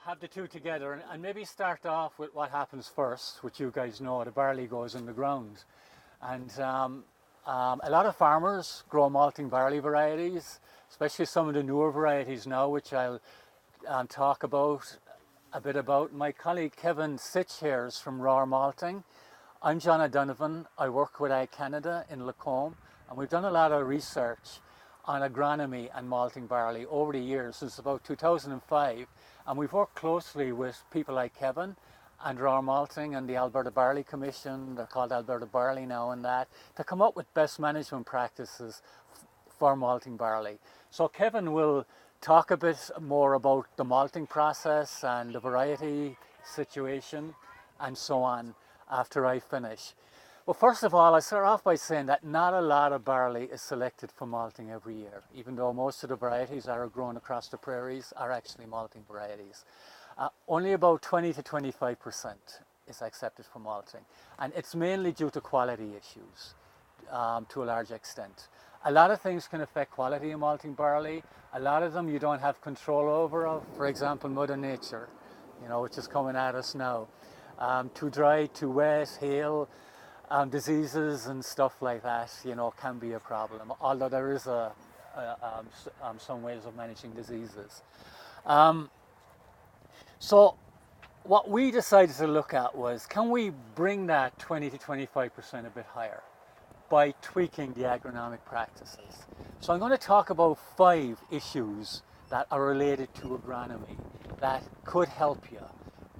have the two together and maybe start off with what happens first, which you guys know, the barley goes in the ground. And a lot of farmers grow malting barley varieties, especially some of the newer varieties now, which I'll talk about a bit about. My colleague Kevin Sitch here is from Raw Malting. I'm John O'Donovan. I work with Ag Canada in Lacombe, and we've done a lot of research on agronomy and malting barley over the years, since about 2005, and we've worked closely with people like Kevin and Raw Malting and the Alberta Barley Commission, they're called Alberta Barley now, and that, to come up with best management practices for malting barley. So Kevin will talk a bit more about the malting process and the variety situation and so on after I finish. Well, first of all, I start off by saying that not a lot of barley is selected for malting every year, even though most of the varieties that are grown across the prairies are actually malting varieties. Only about 20 to 25% is accepted for malting, and it's mainly due to quality issues to a large extent. A lot of things can affect quality of malting barley. A lot of them you don't have control over, for example, Mother Nature, which is coming at us now. Too dry, too wet, hail, diseases and stuff like that, can be a problem, although there is some ways of managing diseases. So what we decided to look at was, can we bring that 20 to 25% a bit higher by tweaking the agronomic practices? So I'm going to talk about 5 issues that are related to agronomy that could help you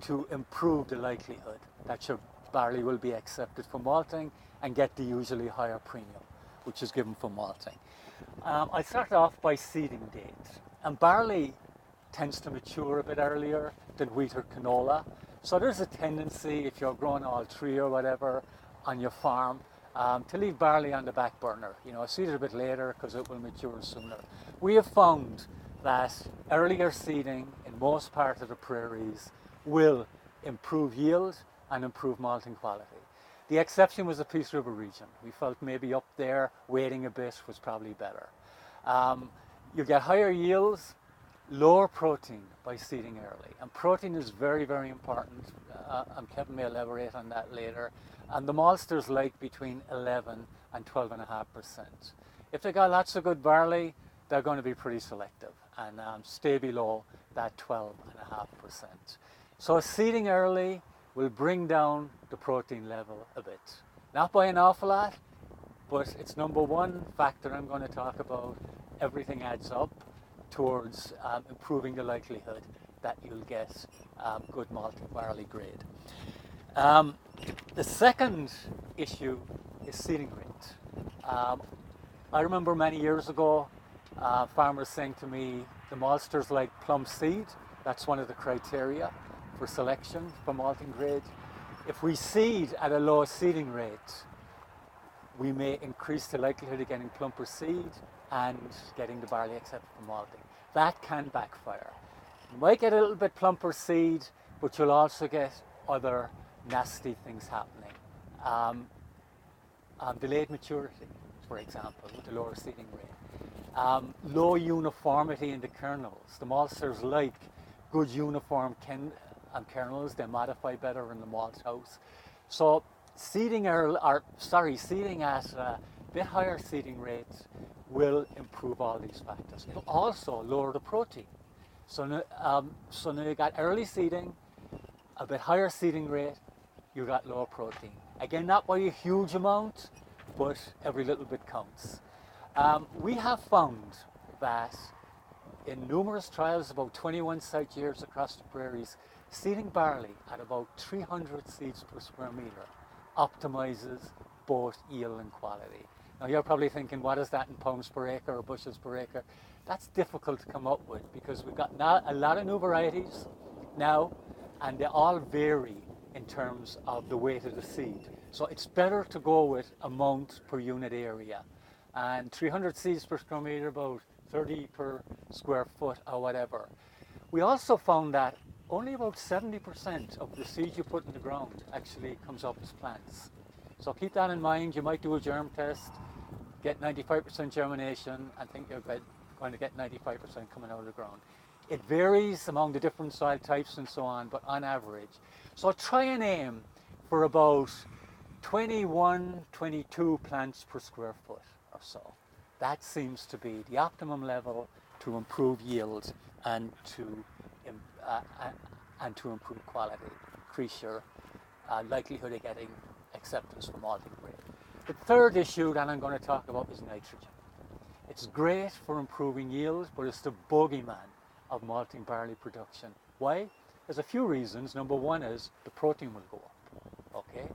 to improve the likelihood that your barley will be accepted for malting and get the usually higher premium, which is given for malting. I start off by seeding date. And barley tends to mature a bit earlier than wheat or canola. So there's a tendency, if you're growing all 3 or whatever on your farm, to leave barley on the back burner. Seed it a bit later because it will mature sooner. We have found that earlier seeding in most parts of the prairies will improve yield and improve malting quality. The exception was the Peace River region. We felt maybe up there waiting a bit was probably better. You get higher yields, lower protein by seeding early. And protein is very, very important. And Kevin may elaborate on that later. And the maltsters like between 11 and 12.5%. If they got lots of good barley, they're going to be pretty selective and stay below that 12.5%. So seeding early will bring down the protein level a bit. Not by an awful lot, but it's number one factor I'm going to talk about. Everything adds up towards improving the likelihood that you'll get good malting barley grade. The second issue is seeding rate. I remember many years ago, farmers saying to me, the maltsters like plum seed. That's one of the criteria for selection for malting grade. If we seed at a low seeding rate, we may increase the likelihood of getting plumper seed and getting the barley accepted for malting. That can backfire. You might get a little bit plumper seed, but you'll also get other nasty things happening. Delayed maturity, for example, with the lower seeding rate. Low uniformity in the kernels. The maltsters like good uniform kernels. They modify better in the malt house. So seeding at a bit higher seeding rates will improve all these factors. It'll also lower the protein. So now you got early seeding, a bit higher seeding rate, you got lower protein. Again, not by a huge amount, but every little bit counts. We have found that in numerous trials, about 21 site years across the prairies, seeding barley at about 300 seeds per square metre optimizes both yield and quality. Now you're probably thinking, what is that in pounds per acre or bushels per acre? That's difficult to come up with because we've got a lot of new varieties now, and they all vary in terms of the weight of the seed. So it's better to go with amount per unit area. And 300 seeds per square metre, about 30 per square foot or whatever. We also found that only about 70% of the seed you put in the ground actually comes up as plants. So keep that in mind. You might do a germ test, get 95% germination, and think you're going to get 95% coming out of the ground. It varies among the different soil types and so on, but on average. So try and aim for about 21, 22 plants per square foot or so. That seems to be the optimum level to improve yield and to uh, improve quality, increase your likelihood of getting acceptance for malting grade. The third issue that I'm going to talk about is nitrogen. It's great for improving yield, but it's the bogeyman of malting barley production. Why? There's a few reasons. Number one is the protein will go up. Okay,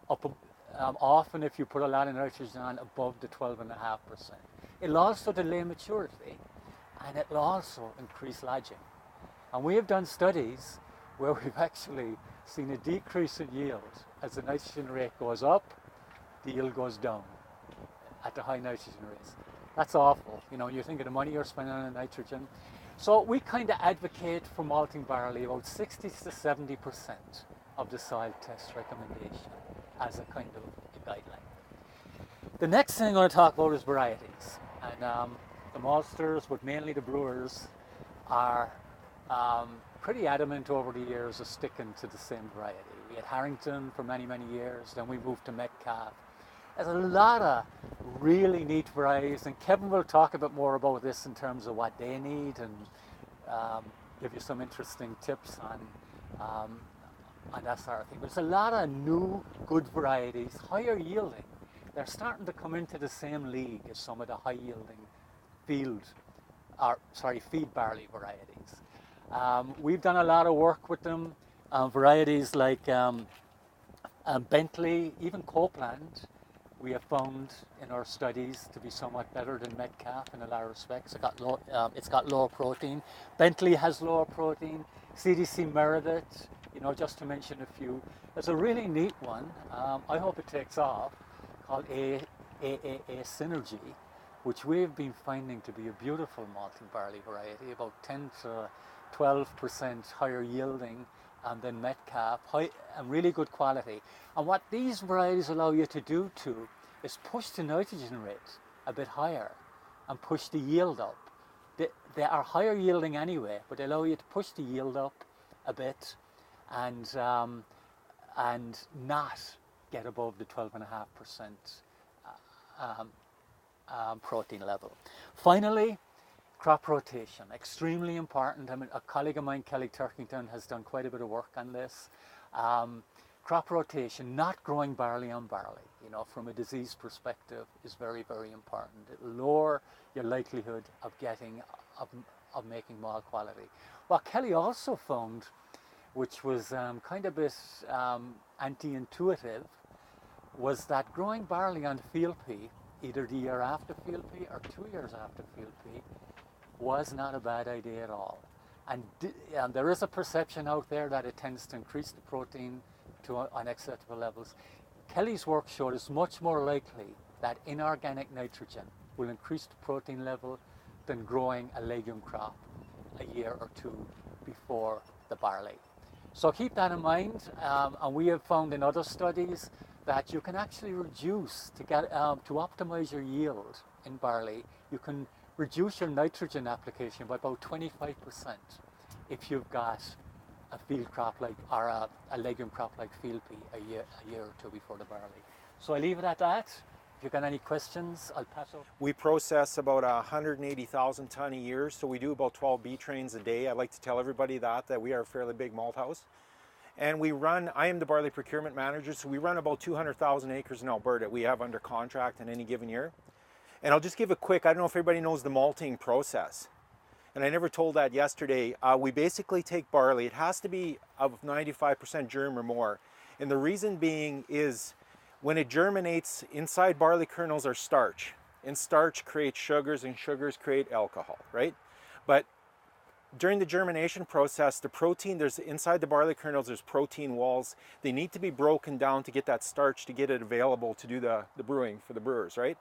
often if you put a lot of nitrogen on above the 12.5%, it'll also delay maturity, and it'll also increase lodging. And we have done studies where we've actually seen a decrease in yield as the nitrogen rate goes up, the yield goes down at the high nitrogen rates. That's awful. You know, you think of the money you're spending on nitrogen. So we kind of advocate for malting barley about 60 to 70% of the soil test recommendation as a kind of a guideline. The next thing I'm going to talk about is varieties. And the maltsters, but mainly the brewers, are pretty adamant over the years of sticking to the same variety. We had Harrington for many, many years, then we moved to Metcalf. There's a lot of really neat varieties, and Kevin will talk a bit more about this in terms of what they need and give you some interesting tips on that sort of thing. But there's a lot of new, good varieties, higher yielding. They're starting to come into the same league as some of the high yielding feed barley varieties. We've done a lot of work with them. Varieties like Bentley, even Copeland, we have found in our studies to be somewhat better than Metcalf in a lot of respects. It's got lower protein. Bentley has lower protein. CDC Meredith, you know, just to mention a few. There's a really neat one, I hope it takes off, called AAFC Synergy, which we've been finding to be a beautiful malting barley variety, about 10 to 12% higher yielding than Metcalf, high and really good quality. And what these varieties allow you to do too is push the nitrogen rate a bit higher and push the yield up. They are higher yielding anyway, but they allow you to push the yield up a bit and not get above the 12.5% protein level. Finally, crop rotation, extremely important. I mean, a colleague of mine, Kelly Turkington, has done quite a bit of work on this. Crop rotation, not growing barley on barley, you know, from a disease perspective, is very, very important. It will lower your likelihood of making malt quality. What Kelly also found, which was kind of a bit anti-intuitive, was that growing barley on field pea, either the year after field pea or 2 years after field pea, was not a bad idea at all. And there is a perception out there that it tends to increase the protein to unacceptable levels. Kelly's work showed it's much more likely that inorganic nitrogen will increase the protein level than growing a legume crop a year or two before the barley. So keep that in mind, and we have found in other studies that you can actually reduce to optimize your yield in barley. You can reduce your nitrogen application by about 25% if you've got a field crop like, or a legume crop like field pea a year or two before the barley. So I leave it at that. If you've got any questions, I'll pass over. We process about 180,000 ton a year, so we do about 12 bee trains a day. I like to tell everybody that we are a fairly big malt house. And I am the barley procurement manager, so we run about 200,000 acres in Alberta we have under contract in any given year. And I'll just give a quick, I don't know if everybody knows the malting process. And I never told that yesterday. We basically take barley, it has to be of 95% germ or more. And the reason being is when it germinates, inside barley kernels are starch. And starch creates sugars, and sugars create alcohol, right? But during the germination process, the protein, inside the barley kernels, there's protein walls. They need to be broken down to get that starch, to get it available to do the brewing for the brewers, right?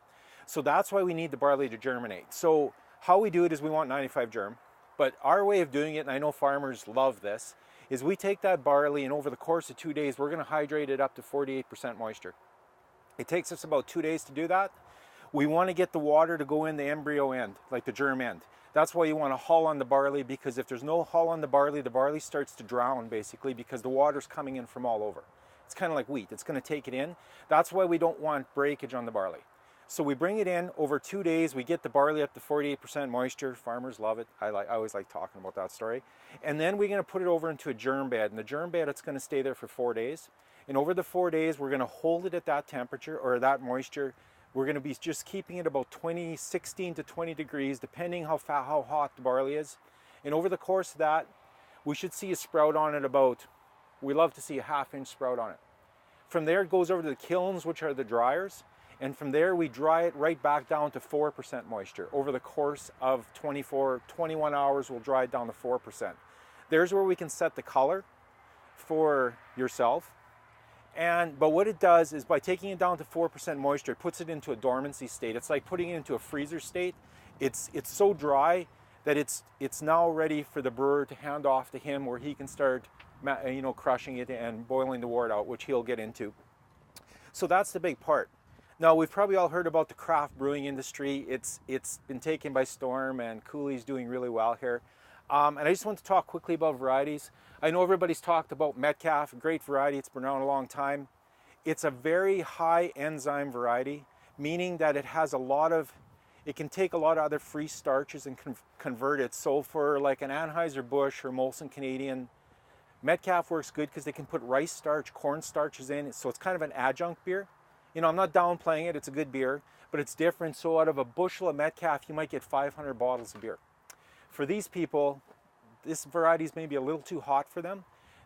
So that's why we need the barley to germinate. So how we do it is we want 95 germ, but our way of doing it, and I know farmers love this, is we take that barley and over the course of 2 days, we're gonna hydrate it up to 48% moisture. It takes us about 2 days to do that. We want to get the water to go in the embryo end, like the germ end. That's why you want to hull on the barley, because if there's no hull on the barley starts to drown basically because the water's coming in from all over. It's kind of like wheat, it's going to take it in. That's why we don't want breakage on the barley. So we bring it in over 2 days, we get the barley up to 48% moisture. Farmers love it. I always like talking about that story. And then we're going to put it over into a germ bed. And the germ bed, it's going to stay there for 4 days. And over the 4 days, we're going to hold it at that temperature or that moisture. We're going to be just keeping it about 16 to 20 degrees, depending how hot the barley is. And over the course of that, we should see a sprout on it about, we love to see a half-inch sprout on it. From there, it goes over to the kilns, which are the dryers. And from there, we dry it right back down to 4% moisture. Over the course of 21 hours, we'll dry it down to 4%. There's where we can set the color for yourself. But what it does is by taking it down to 4% moisture, it puts it into a dormancy state. It's like putting it into a freezer state. It's so dry that it's now ready for the brewer to hand off to him, where he can start crushing it and boiling the wort out, which he'll get into. So that's the big part. Now, we've probably all heard about the craft brewing industry. It's been taken by storm, and Cooley's doing really well here. And I just want to talk quickly about varieties. I know everybody's talked about Metcalf, a great variety. It's been around a long time. It's a very high enzyme variety, meaning that it has it can take a lot of other free starches and convert it. So for like an Anheuser-Busch or Molson Canadian, Metcalf works good because they can put rice starch, corn starches in. So it's kind of an adjunct beer. I'm not downplaying it, it's a good beer, but it's different. So out of a bushel of Metcalf, you might get 500 bottles of beer. For these people, this variety is maybe a little too hot for them.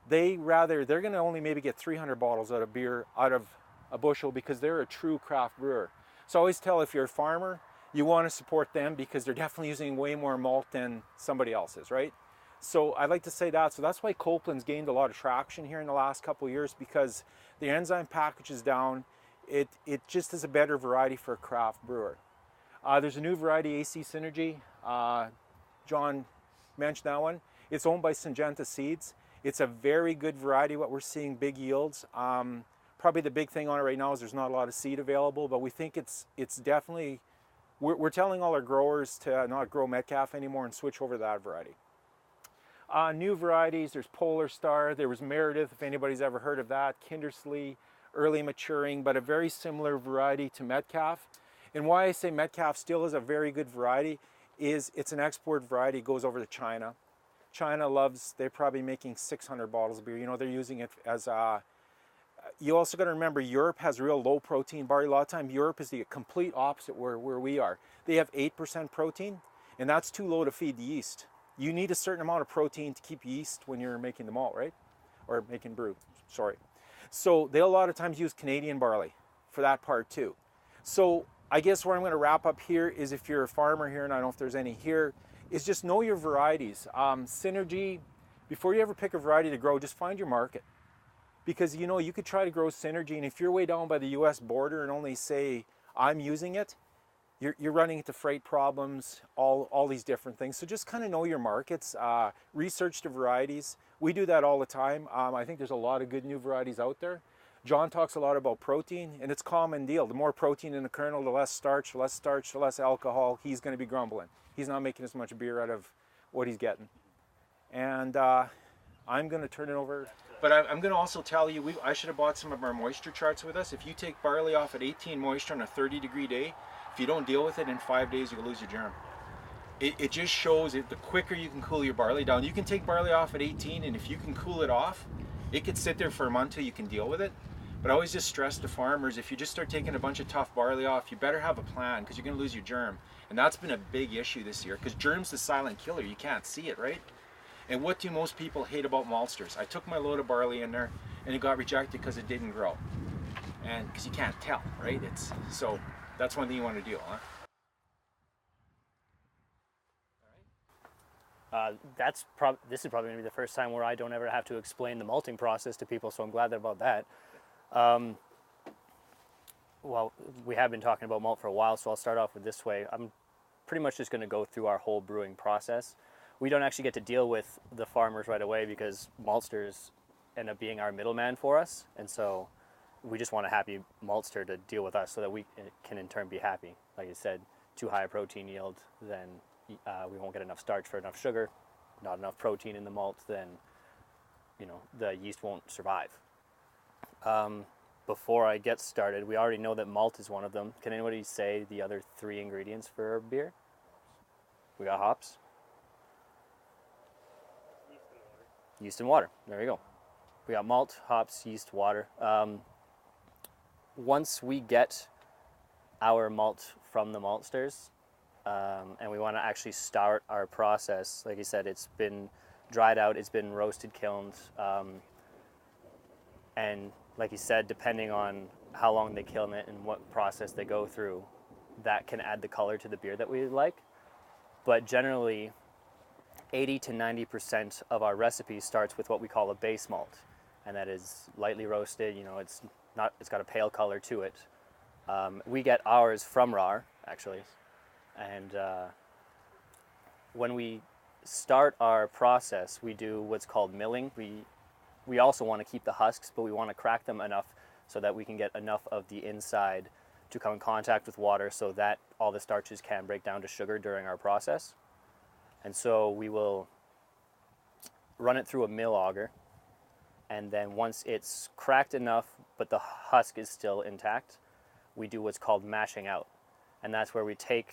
They're going to only maybe get 300 bottles out of beer out of a bushel, because they're a true craft brewer. So I always tell, if you're a farmer, you want to support them because they're definitely using way more malt than somebody else is, right? So I'd like to say that. So that's why Copeland's gained a lot of traction here in the last couple of years, because the enzyme package is down. It just is a better variety for a craft brewer. There's a new variety, AC Synergy. John mentioned that one. It's owned by Syngenta Seeds. It's a very good variety. What we're seeing, big yields. Probably the big thing on it right now is there's not a lot of seed available, but we think it's definitely, we're telling all our growers to not grow Metcalf anymore and switch over to that variety. New varieties, there's Polar Star, there was Meredith, if anybody's ever heard of that, Kindersley, early maturing, but a very similar variety to Metcalf. And why I say Metcalf still is a very good variety is it's an export variety, goes over to China. China they're probably making 600 bottles of beer. They're using it as you also got to remember, Europe has real low protein barley. A lot of time Europe is the complete opposite where we are. They have 8% protein, and that's too low to feed the yeast. You need a certain amount of protein to keep yeast when you're making the malt, right? Or making brew, sorry. So they'll a lot of times use Canadian barley for that part too. So I guess where I'm going to wrap up here is, if you're a farmer here, and I don't know if there's any here, is just know your varieties. Synergy, before you ever pick a variety to grow, just find your market. Because you could try to grow Synergy, and if you're way down by the US border and only say, I'm using it, you're running into freight problems, all these different things. So just kind of know your markets, research the varieties. We do that all the time. I think there's a lot of good new varieties out there. John talks a lot about protein, and it's a common deal. The more protein in the kernel, the less starch, the less alcohol. He's going to be grumbling. He's not making as much beer out of what he's getting. And I'm going to turn it over. But I'm going to also tell you, I should have bought some of our moisture charts with us. If you take barley off at 18 moisture on a 30-degree day, if you don't deal with it in 5 days, you'll lose your germ. It just shows it. The quicker you can cool your barley down, you can take barley off at 18, and if you can cool it off, it could sit there for a month till you can deal with it. But I always just stress to farmers, if you just start taking a bunch of tough barley off, you better have a plan, because you're going to lose your germ. And that's been a big issue this year, because germ's the silent killer. You can't see it, right? And what do most people hate about maltsters? I took my load of barley in there, and it got rejected because it didn't grow. And because you can't tell, right? So that's one thing you want to do, huh? This is probably going to be the first time where I don't ever have to explain the malting process to people, so I'm glad about that. Well, we have been talking about malt for a while, so I'll start off with this way. I'm pretty much just going to go through our whole brewing process. We don't actually get to deal with the farmers right away because maltsters end up being our middleman for us, and so we just want a happy maltster to deal with us so that we can in turn be happy. Like I said, too high a protein yield, then we won't get enough starch for enough sugar, not enough protein in the malt, then the yeast won't survive. Before I get started, we already know that malt is one of them. Can anybody say the other 3 ingredients for our beer? We got hops. Yeast and water. There you go. We got malt, hops, yeast, water. Once we get our malt from the maltsters, and we want to actually start our process, like you said, it's been dried out, it's been roasted, kilned, and like you said, depending on how long they kiln it and what process they go through, that can add the color to the beer that we like. But generally, 80 to 90% of our recipe starts with what we call a base malt, and that is lightly roasted. It's got a pale color to it. We get ours from RAR, actually, and when we start our process, we do what's called milling. We also want to keep the husks, but we want to crack them enough so that we can get enough of the inside to come in contact with water so that all the starches can break down to sugar during our process. And so we will run it through a mill auger, and then once it's cracked enough but the husk is still intact, we do what's called mashing out. And that's where we take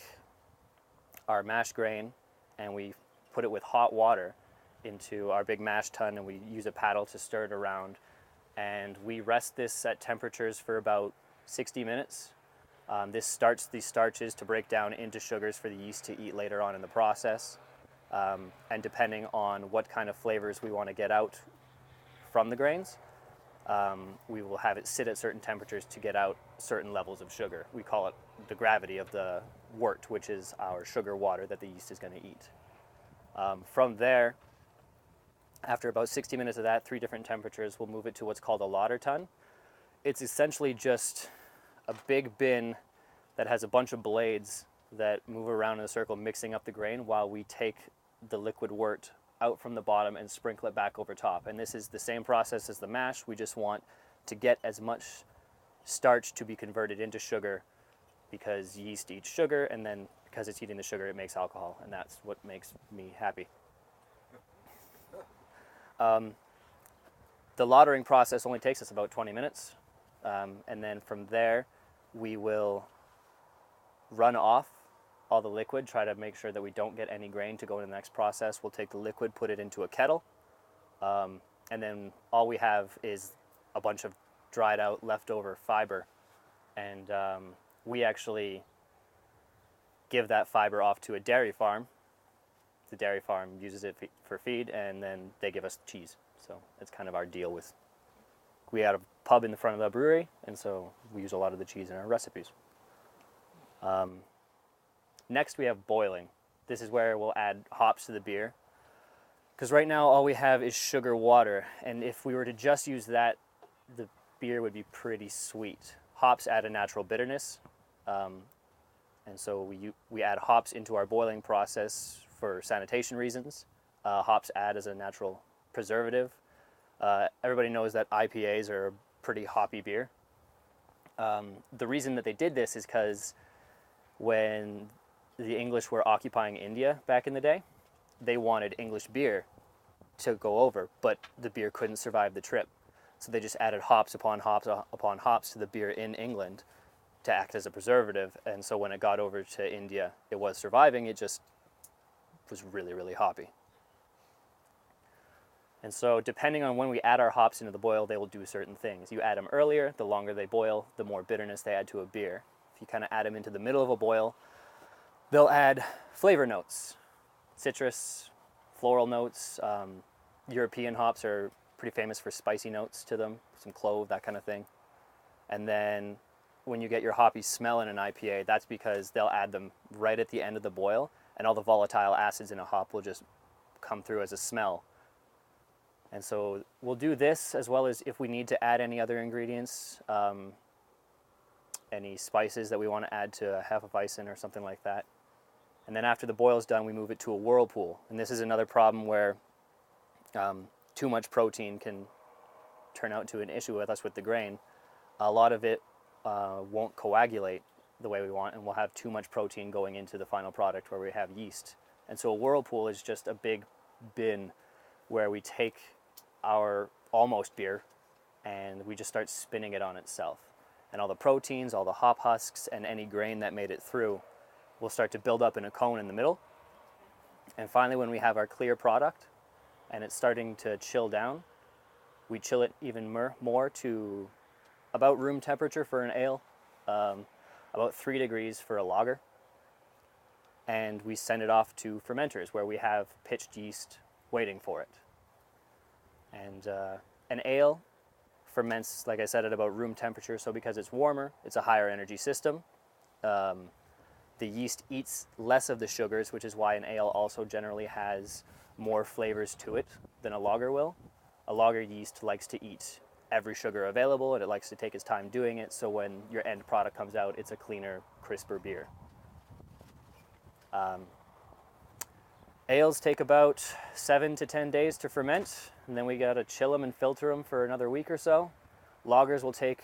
our mash grain and we put it with hot water into our big mash tun, and we use a paddle to stir it around, and we rest this at temperatures for about 60 minutes. This starts these starches to break down into sugars for the yeast to eat later on in the process. And depending on what kind of flavors we want to get out from the grains, we will have it sit at certain temperatures to get out certain levels of sugar. We call it the gravity of the wort, which is our sugar water that the yeast is going to eat. From there, after about 60 minutes of that, 3 different temperatures, we'll move it to what's called a lauter tun. It's essentially just a big bin that has a bunch of blades that move around in a circle, mixing up the grain while we take the liquid wort out from the bottom and sprinkle it back over top. And this is the same process as the mash. We just want to get as much starch to be converted into sugar, because yeast eats sugar, and then because it's eating the sugar, it makes alcohol, and that's what makes me happy. The lautering process only takes us about 20 minutes, and then from there we will run off all the liquid, try to make sure that we don't get any grain to go into the next process. We'll take the liquid, put it into a kettle, and then all we have is a bunch of dried out leftover fiber, and we actually give that fiber off to a dairy farm. The dairy farm uses it for feed, and then they give us cheese. So it's kind of our deal with, we had a pub in the front of the brewery, and so we use a lot of the cheese in our recipes. Next we have boiling. This is where we'll add hops to the beer, because right now all we have is sugar water, and if we were to just use that, the beer would be pretty sweet. Hops add a natural bitterness, and so we add hops into our boiling process for sanitation reasons. Hops add as a natural preservative. Everybody knows that IPAs are a pretty hoppy beer. The reason that they did this is because when the English were occupying India back in the day, they wanted English beer to go over, but the beer couldn't survive the trip. So they just added hops upon hops upon hops to the beer in England to act as a preservative. And so when it got over to India, it was surviving, it just was really, really hoppy. And so depending on when we add our hops into the boil, they will do certain things. You add them earlier, the longer they boil, the more bitterness they add to a beer. If you kind of add them into the middle of a boil, they'll add flavor notes, citrus, floral notes. European hops are pretty famous for spicy notes to them, some clove, that kind of thing. And then when you get your hoppy smell in an IPA, that's because they'll add them right at the end of the boil, and all the volatile acids in a hop will just come through as a smell. And so we'll do this, as well as if we need to add any other ingredients, any spices that we want to add to a Hefeweizen or something like that. And then after the boil's done, we move it to a whirlpool. And this is another problem where too much protein can turn out to an issue with us with the grain. a lot of it won't coagulate the way we want, and we'll have too much protein going into the final product where we have yeast. And so a whirlpool is just a big bin where we take our almost beer and we just start spinning it on itself. And all the proteins, all the hop husks, and any grain that made it through will start to build up in a cone in the middle. And finally, when we have our clear product and it's starting to chill down, we chill it even more to about room temperature for an ale, about 3 degrees for a lager. And we send it off to fermenters where we have pitched yeast waiting for it. And an ale ferments, like I said, at about room temperature. So because it's warmer, it's a higher energy system. The yeast eats less of the sugars, which is why an ale also generally has more flavors to it than a lager will. A lager yeast likes to eat every sugar available, and it likes to take its time doing it, so when your end product comes out, it's a cleaner, crisper beer. Ales take about 7 to 10 days to ferment, and then we gotta chill them and filter them for another week or so. Lagers will take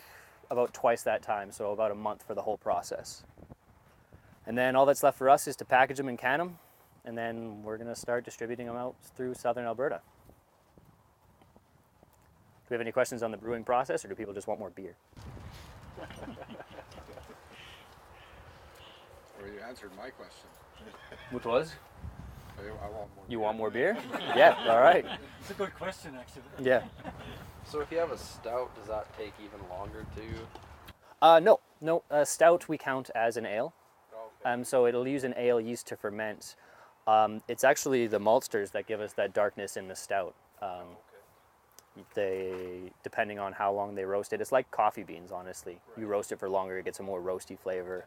about twice that time, so about a month for the whole process. And then all that's left for us is to package them and can them, and then we're gonna start distributing them out through southern Alberta. Do we have any questions on the brewing process, or do people just want more beer? Well, you answered my question. Which was? I want more. You want more beer? Yeah, all right. It's a good question, actually. Yeah. So if you have a stout, does that take even longer to? No. Stout we count as an ale. Okay. So it'll use an ale yeast to ferment. It's actually the maltsters that give us that darkness in the stout. They, depending on how long they roast it, it's like coffee beans, honestly. Right. You roast it for longer, it gets a more roasty flavor,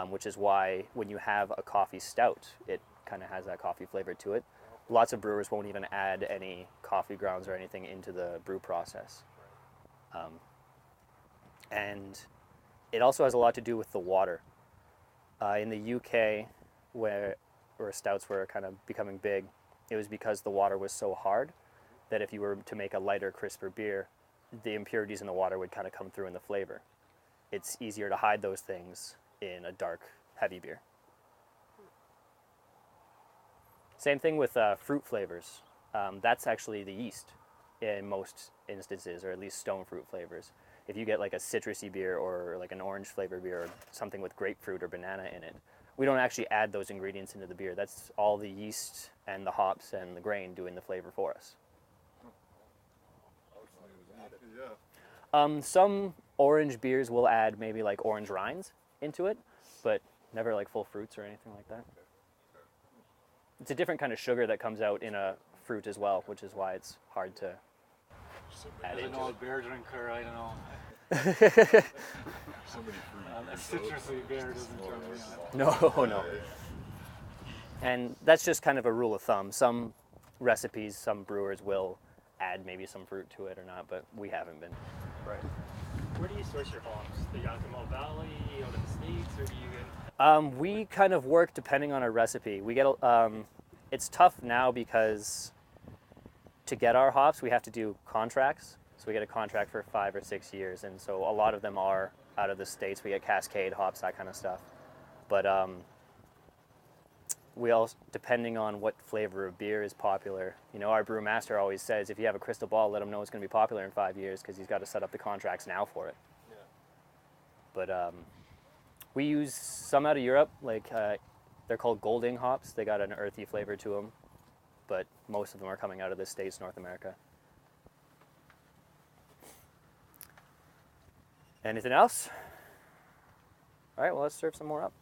which is why when you have a coffee stout, it kind of has that coffee flavor to it. Lots of brewers won't even add any coffee grounds or anything into the brew process. And it also has a lot to do with the water. In the UK, where stouts were kind of becoming big, it was because the water was so hard that if you were to make a lighter, crisper beer, the impurities in the water would kind of come through in the flavor. It's easier to hide those things in a dark, heavy beer. Same thing with fruit flavors. That's actually the yeast in most instances, or at least stone fruit flavors. If you get like a citrusy beer or like an orange flavor beer or something with grapefruit or banana in it, we don't actually add those ingredients into the beer. That's all the yeast and the hops and the grain doing the flavor for us. Some orange beers will add maybe like orange rinds into it, but never like full fruits or anything like that. It's a different kind of sugar that comes out in a fruit as well, which is why it's hard to add As an into old it. beer drinker, I don't know. A citrusy beer doesn't turn me on. No. And that's just kind of a rule of thumb. Some recipes, some brewers will add maybe some fruit to it or not, but we haven't been. Right. Where do you source your hops? The Malt Barley out of the States, or do you get? We kind of work depending on our recipe. We get it's tough now because to get our hops, we have to do contracts. So we get a contract for 5 or 6 years, and so a lot of them are out of the States. We get Cascade hops, that kind of stuff. But we also, depending on what flavor of beer is popular, you know, our brewmaster always says, if you have a crystal ball, let him know it's going to be popular in 5 years, because he's got to set up the contracts now for it. Yeah. But we use some out of Europe, like they're called Golding hops. They got an earthy flavor to them, but most of them are coming out of the States, North America. Anything else? All right, well, let's serve some more up.